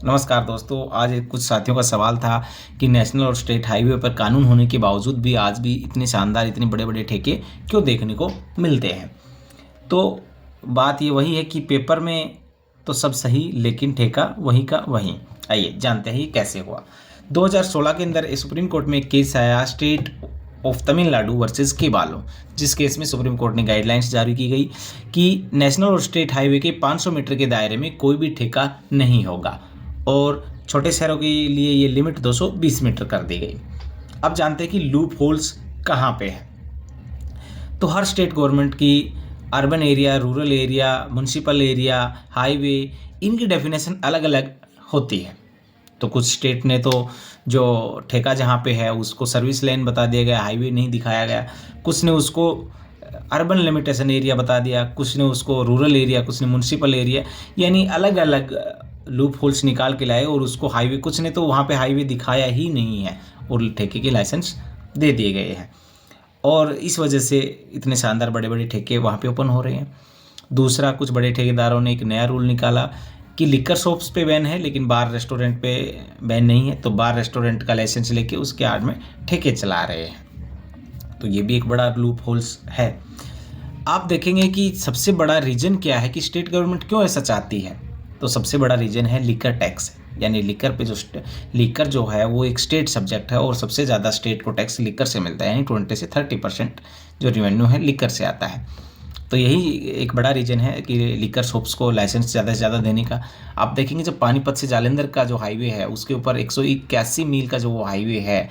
नमस्कार दोस्तों, आज एक कुछ साथियों का सवाल था कि नेशनल और स्टेट हाईवे पर कानून होने के बावजूद भी आज भी इतने शानदार, इतने बड़े-बड़े ठेके क्यों देखने को मिलते हैं। तो बात ये वही है कि पेपर में तो सब सही, लेकिन ठेका वहीं का वहीं। आइए जानते हैं ये कैसे हुआ। 2016 के अंदर सुप्रीम कोर्ट में एक केस आया, स्टेट ऑफ तमिलनाडु वर्सेस केबालो, जिस केस में सुप्रीम कोर्ट ने गाइडलाइंस जारी की गई कि नेशनल और स्टेट हाईवे के 500 मीटर के दायरे में कोई भी ठेका नहीं होगा और छोटे शहरों के लिए ये लिमिट 220 मीटर कर दी गई। अब जानते हैं कि लूप होल्स कहाँ पे है। तो हर स्टेट गवर्नमेंट की urban area, rural area, municipal area, highway, इनकी डेफिनेशन अलग अलग होती है। तो कुछ स्टेट ने तो जो ठेका जहाँ पे है उसको सर्विस लेन बता दिया गया, हाईवे नहीं दिखाया गया। कुछ ने उसको अर्बन लिमिटेशन एरिया बता दिया, कुछ ने उसको रूरल एरिया, कुछ ने म्युनिसिपल एरिया, यानी अलग अलग लूप होल्स निकाल के लाए और उसको हाईवे, कुछ ने तो वहाँ पे हाईवे दिखाया ही नहीं है और ठेके के लाइसेंस दे दिए गए हैं। और इस वजह से इतने शानदार बड़े बड़े ठेके वहाँ पे ओपन हो रहे हैं। दूसरा, कुछ बड़े ठेकेदारों ने एक नया रूल निकाला कि लिकर शॉप्स पे बैन है लेकिन बार रेस्टोरेंट पे बैन नहीं है। तो बार रेस्टोरेंट का लाइसेंस लेके उसके आड़ में ठेके चला रहे हैं। तो ये भी एक बड़ा लूप होल्स है। आप देखेंगे कि सबसे बड़ा रीज़न क्या है कि स्टेट गवर्नमेंट क्यों ऐसा चाहती है। तो सबसे बड़ा रीज़न है लिकर टैक्स, यानी लिकर पे जो लिकर जो है वो एक स्टेट सब्जेक्ट है और सबसे ज़्यादा स्टेट को टैक्स लिकर से मिलता है, यानी 20 से 30% जो रेवेन्यू है लिकर से आता है। तो यही एक बड़ा रीज़न है कि लिकर शॉप्स को लाइसेंस ज़्यादा से ज़्यादा देने का। आप देखेंगे जब पानीपत से जालंधर का जो हाईवे है उसके ऊपर 181 मील का जो वो हाईवे है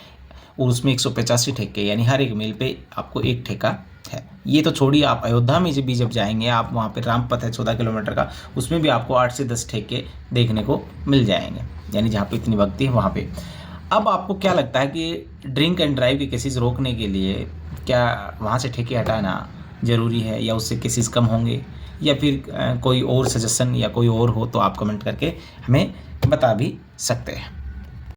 और उसमें 185 ठेके, यानी हर एक मील पे आपको एक ठेका है। ये तो छोड़िए, आप अयोध्या में जब जाएंगे, आप वहाँ पे रामपथ है 14 किलोमीटर का, उसमें भी आपको 8 से 10 ठेके देखने को मिल जाएंगे, यानी जहाँ पे इतनी भक्ति है वहाँ पे। अब आपको क्या लगता है कि ड्रिंक एंड ड्राइव के केसेस रोकने के लिए क्या वहाँ से ठेके हटाना ज़रूरी है या उससे केसेस कम होंगे, या फिर कोई और सजेशन या कोई और हो तो आप कमेंट करके हमें बता भी सकते हैं।